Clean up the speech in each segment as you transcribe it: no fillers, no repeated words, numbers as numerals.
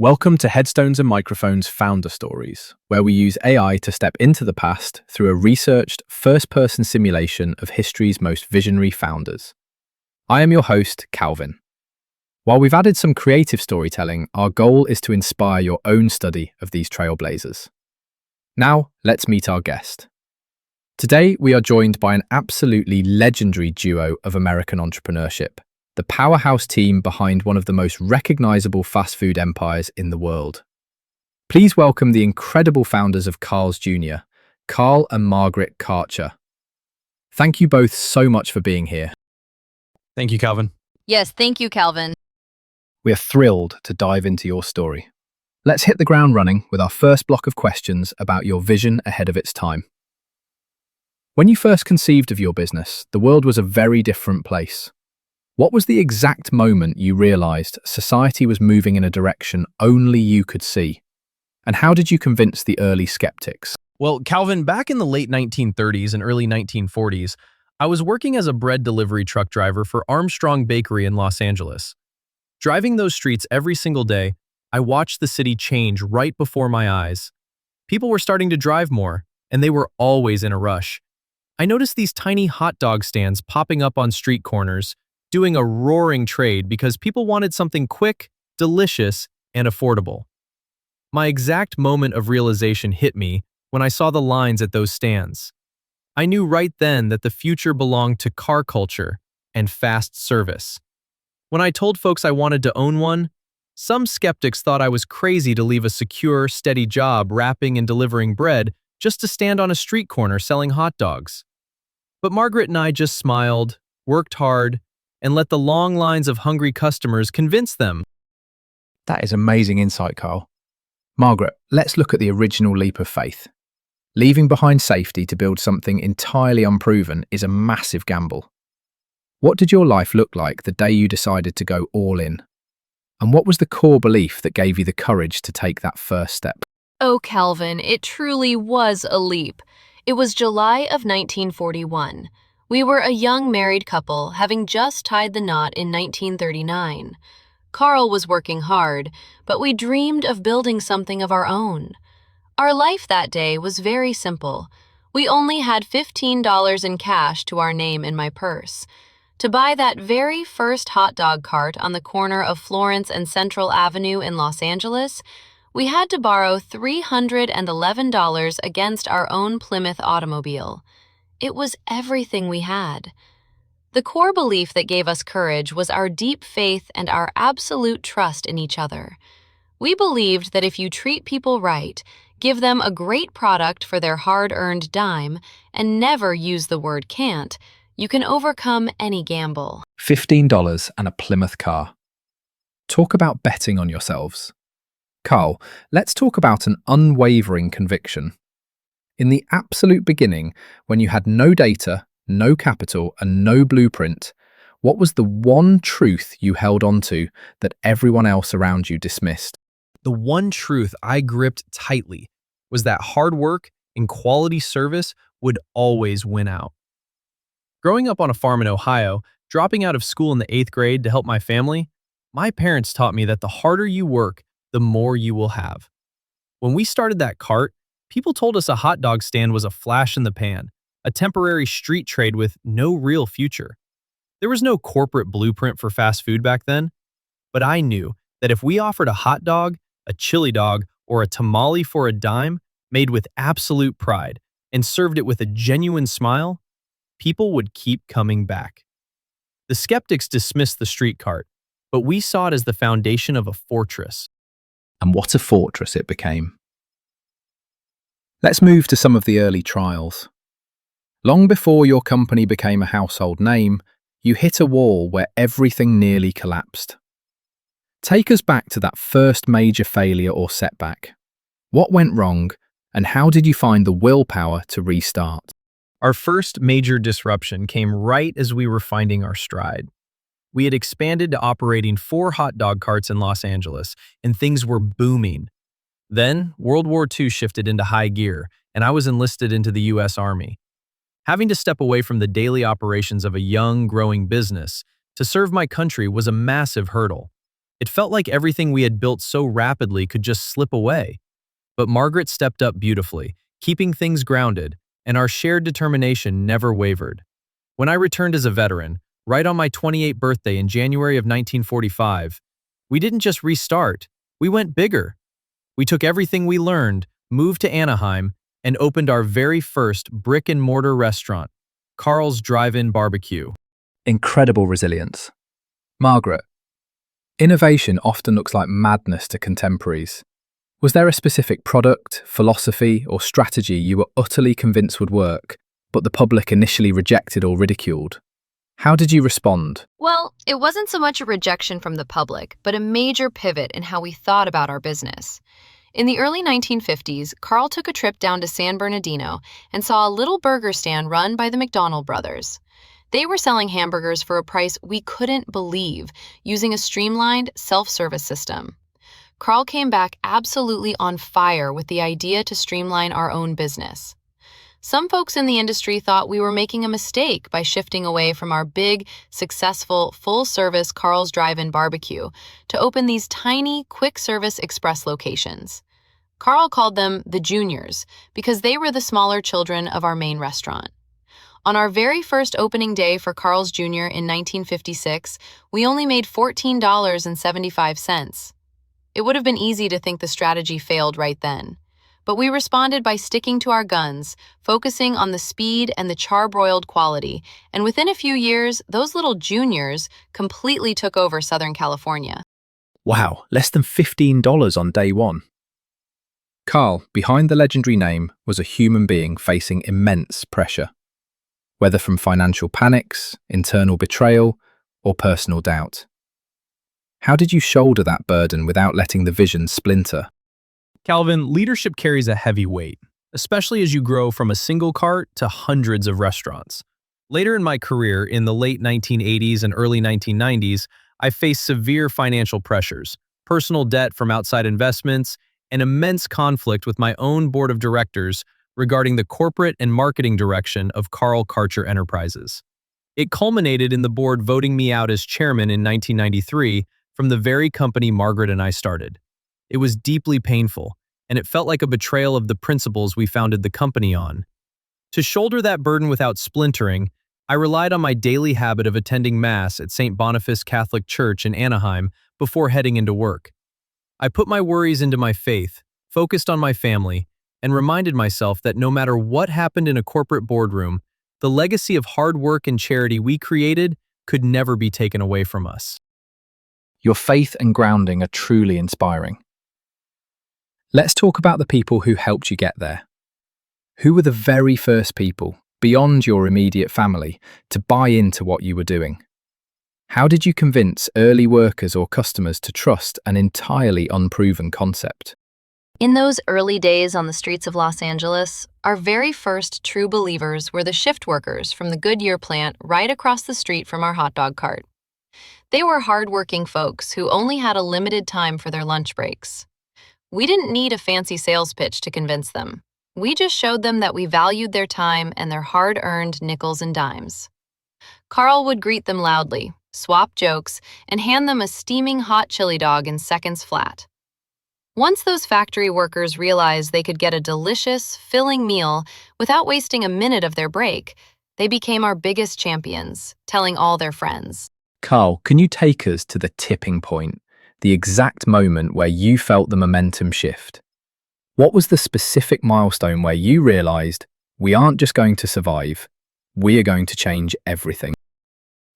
Welcome to Headstones and Microphones Founder Stories, where we use AI to step into the past through a researched, first-person simulation of history's most visionary founders. I am your host, Calvin. While we've added some creative storytelling, our goal is to inspire your own study of these trailblazers. Now, let's meet our guest. Today, we are joined by an absolutely legendary duo of American entrepreneurship, the powerhouse team behind one of the most recognizable fast food empires in the world. Please welcome the incredible founders of Carl's Jr., Carl and Margaret Karcher. Thank you both so much for being here. Thank you, Calvin. Yes, thank you, Calvin. We are thrilled to dive into your story. Let's hit the ground running with our first block of questions about your vision ahead of its time. When you first conceived of your business, the world was a very different place. What was the exact moment you realized society was moving in a direction only you could see? And how did you convince the early skeptics? Well, Calvin, back in the late 1930s and early 1940s, I was working as a bread delivery truck driver for Armstrong Bakery in Los Angeles. Driving those streets every single day, I watched the city change right before my eyes. People were starting to drive more, and they were always in a rush. I noticed these tiny hot dog stands popping up on street corners, doing a roaring trade because people wanted something quick, delicious, and affordable. My exact moment of realization hit me when I saw the lines at those stands. I knew right then that the future belonged to car culture and fast service. When I told folks I wanted to own one, some skeptics thought I was crazy to leave a secure, steady job wrapping and delivering bread just to stand on a street corner selling hot dogs. But Margaret and I just smiled, worked hard, and let the long lines of hungry customers convince them. That is amazing insight, Carl. Margaret, let's look at the original leap of faith. Leaving behind safety to build something entirely unproven is a massive gamble. What did your life look like the day you decided to go all in? And what was the core belief that gave you the courage to take that first step? Oh, Calvin, it truly was a leap. It was July of 1941. We were a young married couple, having just tied the knot in 1939. Carl was working hard, but we dreamed of building something of our own. Our life that day was very simple. We only had $15 in cash to our name in my purse. To buy that very first hot dog cart on the corner of Florence and Central Avenue in Los Angeles, we had to borrow $311 against our own Plymouth automobile. It was everything we had. The core belief that gave us courage was our deep faith and our absolute trust in each other. We believed that if you treat people right, give them a great product for their hard-earned dime, and never use the word can't, you can overcome any gamble. $15 and a Plymouth car. Talk about betting on yourselves. Carl, let's talk about an unwavering conviction. In the absolute beginning, when you had no data, no capital, and no blueprint, what was the one truth you held onto that everyone else around you dismissed? The one truth I gripped tightly was that hard work and quality service would always win out. Growing up on a farm in Ohio, dropping out of school in the 8th grade to help my family, my parents taught me that the harder you work, the more you will have. When we started that cart, people told us a hot dog stand was a flash in the pan, a temporary street trade with no real future. There was no corporate blueprint for fast food back then, but I knew that if we offered a hot dog, a chili dog, or a tamale for a dime, made with absolute pride, and served it with a genuine smile, people would keep coming back. The skeptics dismissed the street cart, but we saw it as the foundation of a fortress. And what a fortress it became. Let's move to some of the early trials. Long before your company became a household name, you hit a wall where everything nearly collapsed. Take us back to that first major failure or setback. What went wrong, and how did you find the willpower to restart? Our first major disruption came right as we were finding our stride. We had expanded to operating 4 hot dog carts in Los Angeles, and things were booming. Then, World War II shifted into high gear, and I was enlisted into the U.S. Army. Having to step away from the daily operations of a young, growing business to serve my country was a massive hurdle. It felt like everything we had built so rapidly could just slip away. But Margaret stepped up beautifully, keeping things grounded, and our shared determination never wavered. When I returned as a veteran, right on my 28th birthday in January of 1945, we didn't just restart, we went bigger. We took everything we learned, moved to Anaheim, and opened our very first brick-and-mortar restaurant, Carl's Drive-In Barbecue. Incredible resilience. Margaret, innovation often looks like madness to contemporaries. Was there a specific product, philosophy, or strategy you were utterly convinced would work, but the public initially rejected or ridiculed? How did you respond? Well, it wasn't so much a rejection from the public, but a major pivot in how we thought about our business. In the early 1950s, Carl took a trip down to San Bernardino and saw a little burger stand run by the McDonald brothers. They were selling hamburgers for a price we couldn't believe, using a streamlined, self-service system. Carl came back absolutely on fire with the idea to streamline our own business. Some folks in the industry thought we were making a mistake by shifting away from our big, successful, full-service Carl's Drive-In Barbecue to open these tiny, quick-service express locations. Carl called them the Juniors because they were the smaller children of our main restaurant. On our very first opening day for Carl's Jr. in 1956, we only made $14.75. It would have been easy to think the strategy failed right then. But we responded by sticking to our guns, focusing on the speed and the charbroiled quality, and within a few years, those little juniors completely took over Southern California. Wow, less than $15 on day one. Carl, behind the legendary name, was a human being facing immense pressure. Whether from financial panics, internal betrayal, or personal doubt. How did you shoulder that burden without letting the vision splinter? Calvin, leadership carries a heavy weight, especially as you grow from a single cart to hundreds of restaurants. Later in my career, in the late 1980s and early 1990s, I faced severe financial pressures, personal debt from outside investments, and immense conflict with my own board of directors regarding the corporate and marketing direction of Margaret Karcher Enterprises. It culminated in the board voting me out as chairman in 1993 from the very company Margaret and I started. It was deeply painful, and it felt like a betrayal of the principles we founded the company on. To shoulder that burden without splintering, I relied on my daily habit of attending Mass at St. Boniface Catholic Church in Anaheim before heading into work. I put my worries into my faith, focused on my family, and reminded myself that no matter what happened in a corporate boardroom, the legacy of hard work and charity we created could never be taken away from us. Your faith and grounding are truly inspiring. Let's talk about the people who helped you get there. Who were the very first people, beyond your immediate family, to buy into what you were doing? How did you convince early workers or customers to trust an entirely unproven concept? In those early days on the streets of Los Angeles, our very first true believers were the shift workers from the Goodyear plant right across the street from our hot dog cart. They were hard-working folks who only had a limited time for their lunch breaks. We didn't need a fancy sales pitch to convince them. We just showed them that we valued their time and their hard-earned nickels and dimes. Carl would greet them loudly, swap jokes, and hand them a steaming hot chili dog in seconds flat. Once those factory workers realized they could get a delicious, filling meal without wasting a minute of their break, they became our biggest champions, telling all their friends. Carl, can you take us to the tipping point, the exact moment where you felt the momentum shift? What was the specific milestone where you realized we aren't just going to survive, we are going to change everything?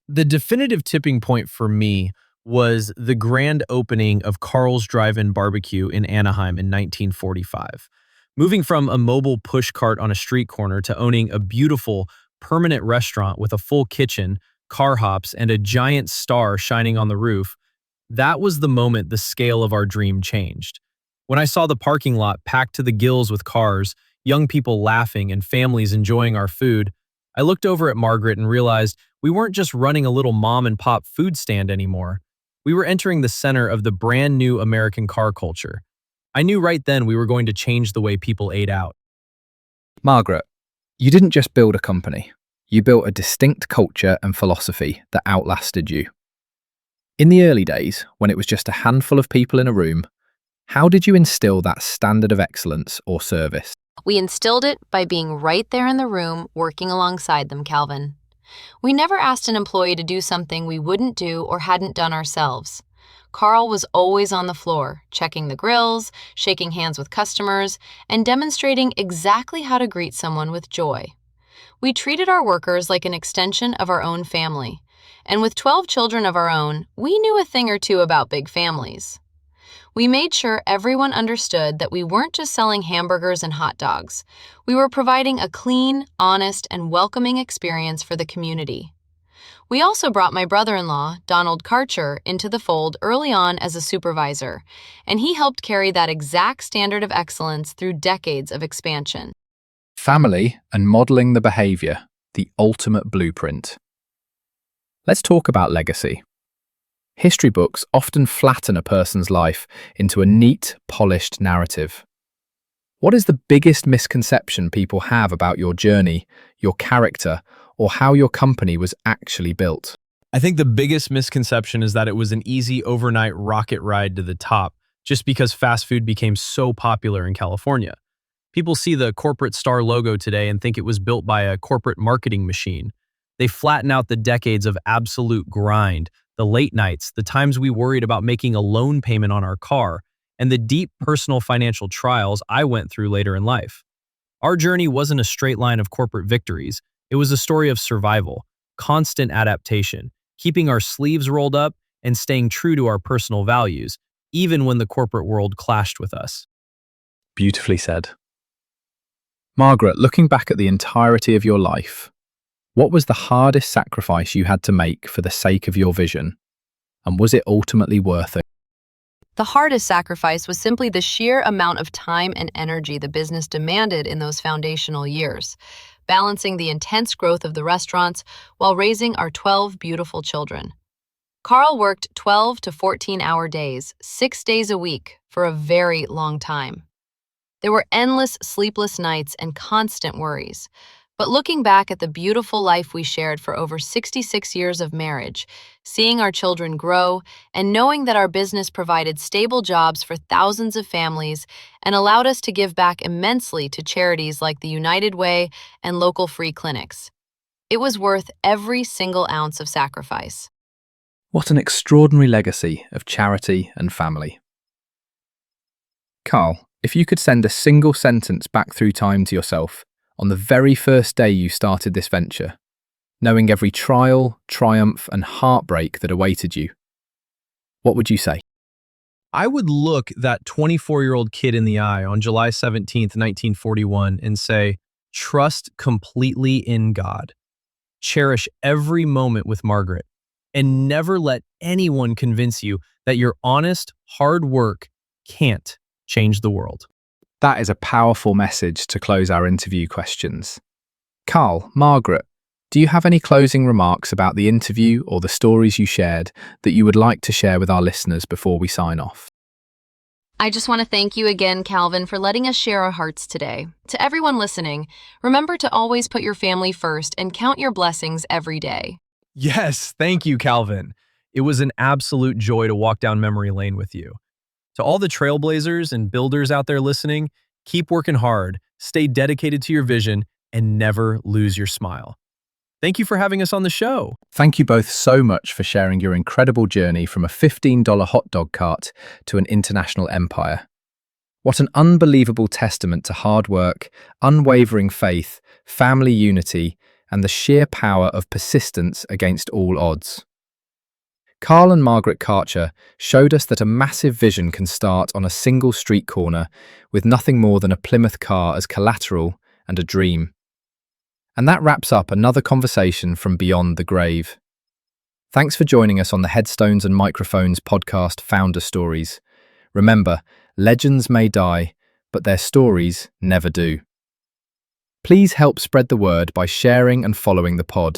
The definitive tipping point for me was the grand opening of Carl's Drive-In Barbecue in Anaheim in 1945. Moving from a mobile push cart on a street corner to owning a beautiful, permanent restaurant with a full kitchen, car hops, and a giant star shining on the roof, that was the moment the scale of our dream changed. When I saw the parking lot packed to the gills with cars, young people laughing, and families enjoying our food, I looked over at Margaret and realized we weren't just running a little mom-and-pop food stand anymore. We were entering the center of the brand new American car culture. I knew right then we were going to change the way people ate out. Margaret, you didn't just build a company. You built a distinct culture and philosophy that outlasted you. In the early days, when it was just a handful of people in a room, how did you instill that standard of excellence or service? We instilled it by being right there in the room, working alongside them, Calvin. We never asked an employee to do something we wouldn't do or hadn't done ourselves. Carl was always on the floor, checking the grills, shaking hands with customers, and demonstrating exactly how to greet someone with joy. We treated our workers like an extension of our own family. And with 12 children of our own, we knew a thing or two about big families. We made sure everyone understood that we weren't just selling hamburgers and hot dogs. We were providing a clean, honest, and welcoming experience for the community. We also brought my brother-in-law, Donald Karcher, into the fold early on as a supervisor, and he helped carry that exact standard of excellence through decades of expansion. Family and modeling the behavior, the ultimate blueprint. Let's talk about legacy. History books often flatten a person's life into a neat, polished narrative. What is the biggest misconception people have about your journey, your character, or how your company was actually built? I think the biggest misconception is that it was an easy overnight rocket ride to the top just because fast food became so popular in California. People see the corporate star logo today and think it was built by a corporate marketing machine. They flatten out the decades of absolute grind, the late nights, the times we worried about making a loan payment on our car, and the deep personal financial trials I went through later in life. Our journey wasn't a straight line of corporate victories. It was a story of survival, constant adaptation, keeping our sleeves rolled up and staying true to our personal values, even when the corporate world clashed with us. Beautifully said. Margaret, looking back at the entirety of your life, what was the hardest sacrifice you had to make for the sake of your vision? And was it ultimately worth it? The hardest sacrifice was simply the sheer amount of time and energy the business demanded in those foundational years, balancing the intense growth of the restaurants while raising our 12 beautiful children. Carl worked 12 to 14-hour days, 6 days a week, for a very long time. There were endless sleepless nights and constant worries. But looking back at the beautiful life we shared for over 66 years of marriage, seeing our children grow, and knowing that our business provided stable jobs for thousands of families and allowed us to give back immensely to charities like the United Way and local free clinics, it was worth every single ounce of sacrifice. What an extraordinary legacy of charity and family. Carl, if you could send a single sentence back through time to yourself, on the very first day you started this venture, knowing every trial, triumph, and heartbreak that awaited you, what would you say? I would look that 24-year-old kid in the eye on July 17th, 1941, and say, trust completely in God. Cherish every moment with Margaret, and never let anyone convince you that your honest, hard work can't change the world. That is a powerful message to close our interview questions. Carl, Margaret, do you have any closing remarks about the interview or the stories you shared that you would like to share with our listeners before we sign off? I just want to thank you again, Calvin, for letting us share our hearts today. To everyone listening, remember to always put your family first and count your blessings every day. Yes, thank you, Calvin. It was an absolute joy to walk down memory lane with you. To all the trailblazers and builders out there listening, keep working hard, stay dedicated to your vision, and never lose your smile. Thank you for having us on the show. Thank you both so much for sharing your incredible journey from a $15 hot dog cart to an international empire. What an unbelievable testament to hard work, unwavering faith, family unity, and the sheer power of persistence against all odds. Carl and Margaret Karcher showed us that a massive vision can start on a single street corner with nothing more than a Plymouth car as collateral and a dream. And that wraps up another conversation from Beyond the Grave. Thanks for joining us on the Headstones and Microphones podcast Founder Stories. Remember, legends may die, but their stories never do. Please help spread the word by sharing and following the pod.